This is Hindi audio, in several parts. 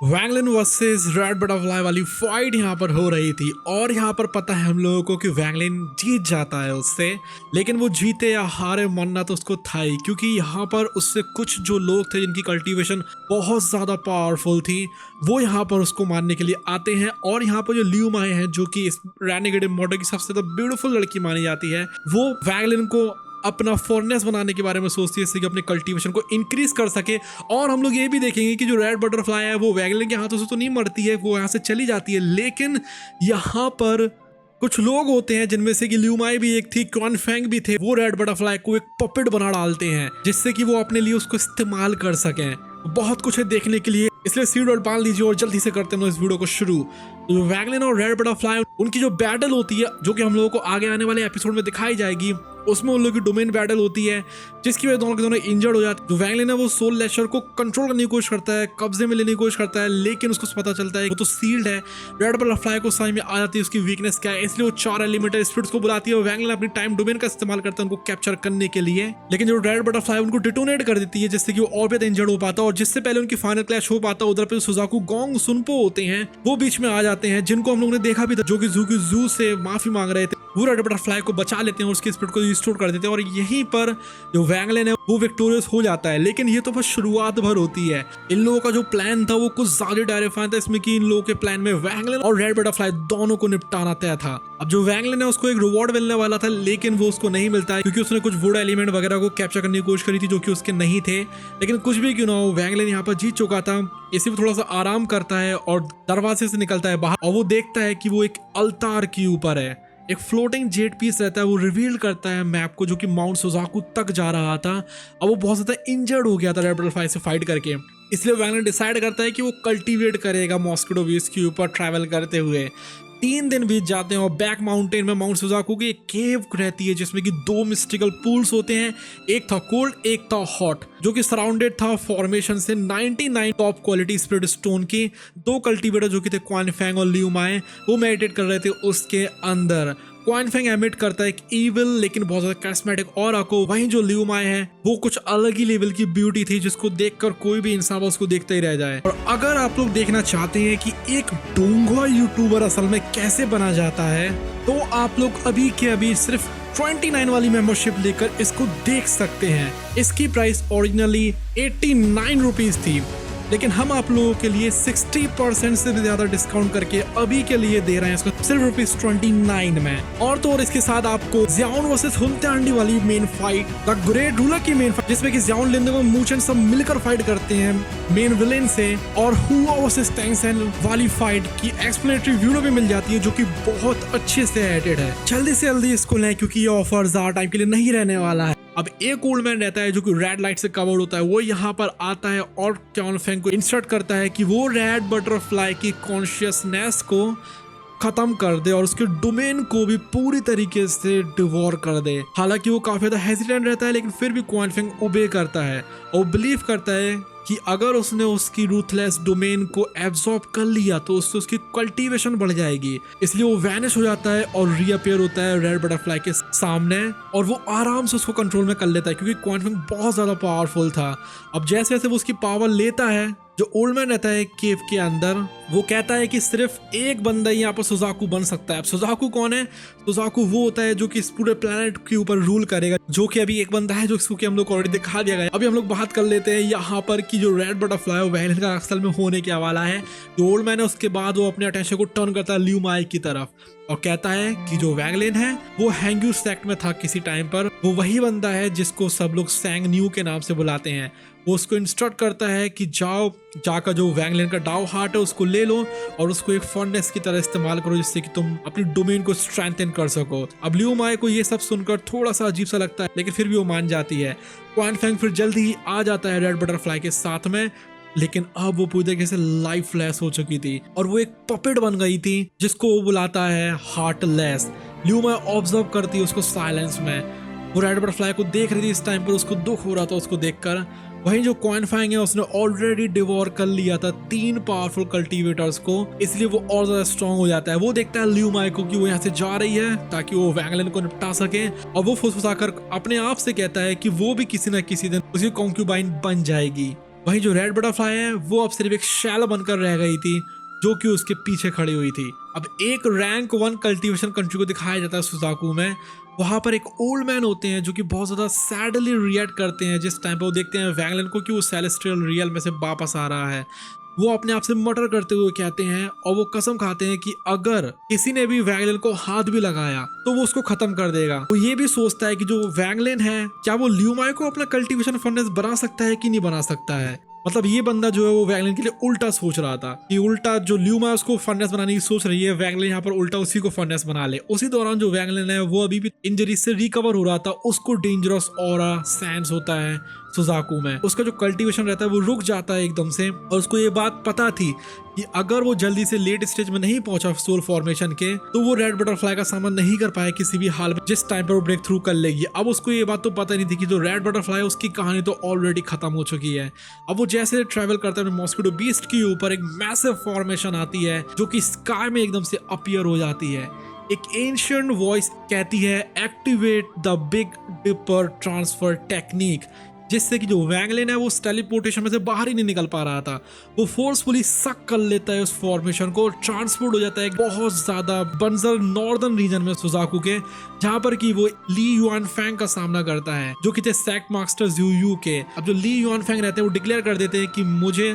वैंगलिन वर्सेस रेड बटरफ्लाई वाली फाइट यहाँ पर हो रही थी और यहाँ पर पता है हम लोगों को कि वैंगलिन जीत जाता है उससे। लेकिन वो जीते या हारे मानना तो उसको था ही, क्योंकि यहाँ पर उससे कुछ जो लोग थे जिनकी कल्टीवेशन बहुत ज़्यादा पावरफुल थी वो यहाँ पर उसको मारने के लिए आते हैं। और यहाँ पर जो लियू माए हैं जो कि इस रेनेगेड मॉडल की सबसे ज़्यादा ब्यूटीफुल लड़की मानी जाती है, वो वैंगलिन को अपना फॉरनेस बनाने के बारे में सोचती है, इससे कि अपने कल्टीवेशन को इंक्रीज कर सके। और हम लोग ये भी देखेंगे कि जो रेड बटरफ्लाई है वो वैंगलिन के हाथों से तो नहीं मरती है, वो यहाँ से चली जाती है। लेकिन यहाँ पर कुछ लोग होते हैं जिनमें से कि लियू माई भी एक थी, क्वान फेंग भी थे, वो रेड बटरफ्लाई को एक पपेट बना डालते हैं जिससे कि वो अपने लिए उसको इस्तेमाल कर सकें। बहुत कुछ है देखने के लिए, इसलिए सीट बेल्ट बांध लीजिए और जल्दी से करते हैं इस वीडियो को शुरू। तो वैंगलिन और रेड बटरफ्लाई उनकी जो बैटल होती है जो कि हम लोगों को आगे आने वाले एपिसोड में दिखाई जाएगी, उसमें उन लोगों की डोमेन बैटल होती है जिसकी वजह दोनों के दोनों इंजर्ड हो जाते हैं। जो वैंगलिन है वो सोल लेशर को कंट्रोल करने की कोशिश करता है, कब्जे में लेने की कोशिश करता है, लेकिन उसको पता चलता है वो तो सील्ड है। रेड बटरफ्लाई को समझ में आ जाती है उसकी वीकनेस क्या है, इसलिए वो 4 एलिमेंटल स्पिरिट्स को बुलाती है और वैंगलिन अपनी टाइम डोमेन का इस्तेमाल करता है उनको कैप्चर करने के लिए। लेकिन जो रेड बटरफ्लाई उनको डिटोनेट कर देती है जिससे कि वो और भी इंजर्ड हो पाता है। और जिससे पहले उनकी फाइनल क्लैश हो पाता है उधर पे सुजाकू गोंग सुनपो होते हैं, वो बीच में आ जाते हैं, जिनको हम लोगों ने देखा भी था जो कि जू से माफी मांग रहे थे। वो रेड बटरफ्लाई को बचा लेते हैं और उसके स्पिरिट को रिस्टोर कर देते हैं और यहीं पर जो वैंगलिन है वो विक्टोरियस हो जाता है। लेकिन ये तो बस शुरुआत भर होती है। इन लोगों का जो प्लान था वो कुछ ज्यादा टेरिफाइंग था, इसमें कि इन लोगों के प्लान में वैंगलिन और रेड बटरफ्लाई दोनों को निपटाना तय था। अब जो वैंगलिन है उसको एक रिवॉर्ड मिलने वाला था, लेकिन वो उसको नहीं मिलता है क्योंकि उसने कुछ वुड एलिमेंट वगैरह को कैप्चर करने की कोशिश करी थी जो कि उसके नहीं थे। लेकिन कुछ भी क्यों ना हो, वैंगलिन यहाँ पर जीत चुका था। इसी में थोड़ा सा आराम करता है और दरवाजे से निकलता है बाहर और वो देखता है कि वो एक अल्तार के ऊपर है, एक फ्लोटिंग जेट पीस रहता है। वो रिवील करता है मैप को जो कि माउंट सुजाकू तक जा रहा था। अब वो बहुत ज्यादा इंजर्ड हो गया था रेड बटरफ्लाई से फाइट करके, इसलिए वैंगलिन डिसाइड करता है कि वो कल्टीवेट करेगा मॉस्किटो बीच के ऊपर ट्रैवल करते हुए। 3 दिन बीत जाते हैं और बैक माउंटेन में माउंट सुजाकू की एक केव रहती है जिसमें कि 2 मिस्टिकल पूल्स होते हैं, एक था कोल्ड एक था हॉट, जो कि सराउंडेड था फॉर्मेशन से 99 टॉप क्वालिटी स्पिरिट स्टोन की। 2 कल्टीवेटर जो कि थे क्वान फेंग और लियू माए, वो मेडिटेट कर रहे थे उसके अंदर। क्वान फेंग एमिट करता है एक इविल लेकिन बहुत ज्यादा कैरिस्मेटिक ऑरा को, वहीं जो लियू माए है वो कुछ अलग ही लेवल की ब्यूटी थी जिसको देखकर कोई भी इंसान उसको देखता ही रह जाए। और अगर आप लोग देखना चाहते हैं कि एक डोंगवा यूट्यूबर असल में कैसे बना जाता है, तो आप लोग अभी के अभी सिर्फ 29 वाली मेंबरशिप लेकर इसको देख सकते हैं। इसकी प्राइस ओरिजिनली 89 रुपीज थी, लेकिन हम आप लोगों के लिए 60% से भी ज्यादा डिस्काउंट करके अभी के लिए दे रहे हैं इसको सिर्फ ₹29 में। और तो और इसके साथ आपको ज़ियाओन वर्सेस हुनत्यांडी वाली main fight, the great ruler की मेन फाइट जिसमें कि ज़ियाओन लिंदो और मूचेन सब मिलकर फाइट करते हैं मेन विलेन से, और हुआ वर्सेस टैंगसेन वाली फाइट की एक्सप्लेनेटरी वीडियो भी मिल जाती है जो कि बहुत अच्छे से एडिटेड है। जल्दी से जल्दी इसको लें क्योंकि ये ऑफर ज्यादा टाइम के लिए नहीं रहने वाला है। अब एक ओल्ड मैन रहता है जो कि रेड लाइट से कवर्ड होता है, वो यहाँ पर आता है और क्वान फेंग को इंस्ट्रक्ट करता है कि वो रेड बटरफ्लाई की कॉन्शियसनेस को खत्म कर दे और उसके डोमेन को भी पूरी तरीके से डिवोर कर दे। हालांकि वो काफी ज्यादा हेजिटेंट रहता है, लेकिन फिर भी क्वान फेंग ओबे करता है और बिलीव करता है कि अगर उसने उसकी रूथलेस डोमेन को एब्जॉर्ब कर लिया तो उससे उसकी कल्टीवेशन बढ़ जाएगी। इसलिए वो वैनिश हो जाता है और रीअपियर होता है रेड बटरफ्लाई के सामने और वो आराम से उसको कंट्रोल में कर लेता है क्योंकि क्वान फेंग बहुत ज्यादा पावरफुल था। अब जैसे जैसे वो उसकी पावर लेता है, जो ओल्ड मैन रहता है केव के अंदर, वो कहता है कि सिर्फ एक बंदा यहाँ पर सुजाकू बन सकता है। अब सुजाकू कौन है? सुजाकू वो होता है जो कि इस पूरे प्लेनेट के ऊपर रूल करेगा, जो कि अभी एक बंदा है जो इसको कि हम लोग ऑलरेडी दिखा दिया गया है। अभी हम लोग बात कर लेते हैं यहाँ पर कि जो रेड बटरफ्लाई है वैंगलिन का असल में होने के वाला है। जो ओल्ड मैन है उसके बाद वो अपने अटेंशन को टर्न करता है लियू माए की तरफ और कहता है कि जो वैंगलिन है वो हैंग्यू सेक्ट में था किसी टाइम पर, वो वही बंदा है जिसको सब लोग सैंग न्यू के नाम से बुलाते हैं। वो उसको इंस्ट्रक्ट करता है कि जाकर जो वैंगलिन का डाउ हार्ट है उसको ले लो और उसको एक फर्नेस की तरह इस्तेमाल करो जिससे कि तुम अपनी डोमेन को स्ट्रेंथन कर सको। अब लियू माए को ये सब सुनकर थोड़ा सा अजीब सा लगता है, लेकिन फिर भी वो मान जाती है। क्वान फेंग फिर जल्दी ही आ जाता है रेड बटरफ्लाई के साथ में, लेकिन अब वो पूरी तरीके से लाइफलेस हो चुकी थी और वो एक पपेट बन गई थी जिसको वो बुलाता है हार्टलेस। लियू माए ऑब्जर्व करती है उसको साइलेंस में। वो रेड बटरफ्लाई को देख रही थी इस टाइम पर, उसको दुख हो रहा था उसको देखकर। वहीं जो क्वान फेंग है उसने ऑलरेडी डिवोर कर लिया था 3 पावरफुल कल्टीवेटर्स को, इसलिए वो और ज्यादा स्ट्रॉन्ग हो जाता है। वो देखता है लियू माए को कि वो यहाँ से जा रही है ताकि वो वैंगलिन को निपटा सके और वो फुसफुसाकर अपने आप से कहता है कि वो भी किसी न किसी दिन उसकी कॉन्क्यूबाइन बन जाएगी। वहीं जो रेड बटरफ्लाई है वो अब सिर्फ एक शैलो बनकर रह गई थी जो कि उसके पीछे खड़ी हुई थी। अब एक रैंक 1 कल्टीवेशन कंट्री को दिखाया जाता है सुजाकू में। वहां पर एक ओल्ड मैन होते हैं जो कि बहुत ज्यादा सैडली रिएक्ट करते हैं जिस टाइम पे वो देखते हैं वैंगलिन को कि वो सेलेस्टियल रियल में से वापस आ रहा है। वो अपने आप से मटर करते हुए कहते हैं और वो कसम खाते हैं कि अगर किसी ने भी वैंगलिन को हाथ भी लगाया तो वो उसको खत्म कर देगा। वो ये भी सोचता है कि जो वैंगलिन है क्या वो ल्यूमाई को अपना कल्टीवेशन फर्नेस बना सकता है कि नहीं बना सकता है। मतलब ये बंदा जो है वो वैंगलिन के लिए उल्टा सोच रहा था कि उल्टा जो ल्यूमा है उसको फर्नेस बनाने की सोच रही है, वैंगलिन यहाँ पर उल्टा उसी को फर्नेस बना ले। उसी दौरान जो वैंगलिन है वो अभी भी इंजरी से रिकवर हो रहा था, उसको डेंजरस ऑरा सेंस होता है सुजाकू में। उसका जो कल्टीवेशन रहता है वो रुक जाता है एकदम से और उसको ये बात पता थी कि अगर वो जल्दी से लेट स्टेज में नहीं पहुंचा सोल फॉर्मेशन के तो वो रेड बटरफ्लाई का सामना नहीं कर पाया किसी भी हाल में जिस टाइम पर वो ब्रेक थ्रू कर लेगी। अब उसको ये बात तो पता नहीं थी कि जो रेड बटरफ्लाई है उसकी कहानी तो ऑलरेडी खत्म हो चुकी है। अब वो जैसे ट्रेवल करता है मॉस्किटो बीस्ट के ऊपर एक मैसिव फॉर्मेशन आती है जो कि स्काई में एकदम से अपीयर हो जाती है। एक एंशिएंट वॉइस कहती है activate the Big Dipper transfer technique, जिससे कि जो वैंगलिन है वो उस टेलीपोर्टेशन में से बाहर ही नहीं निकल पा रहा था। वो फोर्सफुली सक कर लेता है उस फॉर्मेशन को, ट्रांसपोर्ट हो जाता है बहुत ज्यादा बंजर नॉर्दर्न रीजन में सुजाकू के, जहां पर कि वो ली युआन फैंग का सामना करता है जो कि थे सेक्ट मास्टर यू के। अब जो ली युआन फैंग रहते हैं वो डिक्लेयर कर देते हैं कि मुझे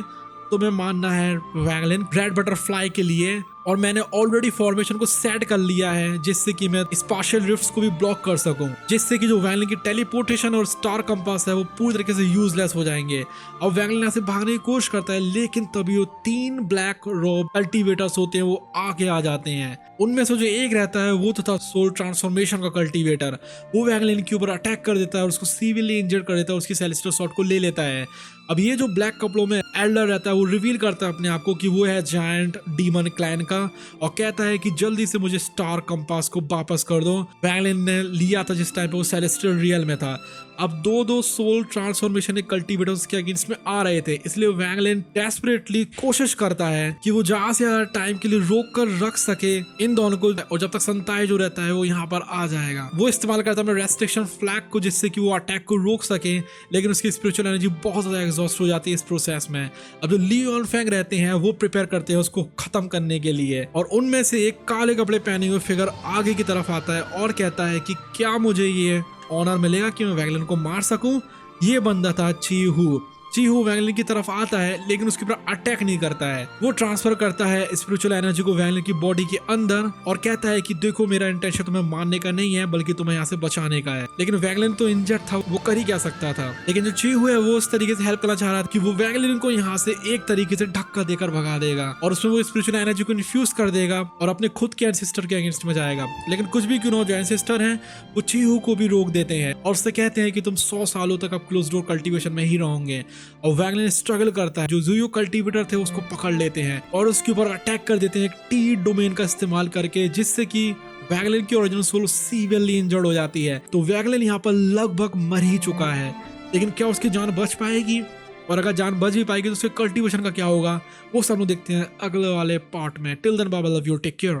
तुम्हें मानना है वैंगलिन रेड बटरफ्लाई के लिए, और मैंने ऑलरेडी फॉर्मेशन को सेट कर लिया है जिससे कि मैं स्पाशियल रिफ्ट्स को भी ब्लॉक कर सकूं, जिससे कि जो वैंगलिन की टेलीपोर्टेशन और स्टार कंपास है वो पूरी तरीके से यूजलेस हो जाएंगे। अब वैंगलिन यहाँ से भागने की कोशिश करता है लेकिन तभी वो 3 ब्लैक रोब कल्टीवेटर्स होते हैं वो आगे आ जाते हैं। उनमें से जो एक रहता है वो तो था सोल ट्रांसफॉर्मेशन का कल्टीवेटर। वो वैंगलिन के ऊपर अटैक कर देता है और उसको सीवियरली इंजर्ड कर देता है, उसकी सेलेस्टियल शॉट को ले लेता है। अब ये जो ब्लैक कपड़ों में एल्डर रहता है वो रिवील करता है अपने आप को कि वो है जायंट डीमन क्लैन का और कहता है कि जल्दी से मुझे स्टार कंपास को वापस कर दो। वैंगलिन ने लिया था जिस टाइम पे वो सेलेस्टियल रियल में था। अब दो सोल ट्रांसफॉर्मेशन के कल्टीवेटर्स के अगेंस्ट में आ रहे थे, इसलिए वैंगलिन डेस्परेटली कोशिश करता है कि वो ज्यादा से ज्यादा टाइम के लिए रोक कर रख सके इन दोनों को, और जब तक संताय जो रहता है वो यहाँ पर आ जाएगा। वो इस्तेमाल करता है रेस्ट्रिक्शन फ्लैग को जिससे कि वो अटैक को रोक सके, लेकिन उसकी स्पिरिचुअल एनर्जी बहुत ज्यादा एग्जॉस्ट हो जाती है इस प्रोसेस में। अब जो ली युआन फैंग रहते हैं वो प्रिपेयर करते हैं उसको खत्म करने के लिए, और उनमें से एक काले कपड़े पहने हुए फिगर आगे की तरफ आता है और कहता है कि क्या मुझे ये ऑनर मिलेगा कि मैं वैंगलिन को मार सकूं। ये बंदा था चीहू वैंगलिन की तरफ आता है लेकिन उसके ऊपर अटैक नहीं करता है। वो ट्रांसफर करता है स्पिरिचुअल एनर्जी को वैंगलिन की बॉडी के अंदर और कहता है कि देखो मेरा इंटेंशन तुम्हें मारने का नहीं है बल्कि तुम्हें यहाँ से बचाने का है। लेकिन वैंगलिन तो इंजर्ड था, वो कर ही क्या सकता था। लेकिन जो चीहू है वो उस तरीके से हेल्प करना चाह रहा था कि वो वैंगलिन को यहाँ से एक तरीके से धक्का देकर भगा देगा और उसमें वो स्पिरिचुअल एनर्जी को इन्फ्यूज कर देगा और अपने खुद के एंसेस्टर के अगेंस्ट में जाएगा। लेकिन कुछ भी क्यों ना जो एंसेस्टर हैं वो चीहू को भी रोक देते हैं और उससे कहते हैं कि तुम 100 सालों तक अब क्लोज डोर कल्टीवेशन में ही रहोगे। और वैंगलिन स्ट्रगल करता है, जो ज़ुयू कल्टीवेटर थे उसको पकड़ लेते हैं और उसके ऊपर अटैक कर देते हैं एक टी डोमेन का इस्तेमाल करके, जिससे कि वैंगलिन की ओरिजिनल सोल सीवियरली इंजर्ड हो जाती है। तो वैंगलिन यहाँ पर लगभग मर ही चुका है, लेकिन क्या उसकी जान बच पाएगी, और अगर जान बच भी पाएगी तो उसके कल्टीवेशन का क्या होगा, वो सब लोग देखते हैं अगले वाले पार्ट में। Till then bye bye, love you, take care.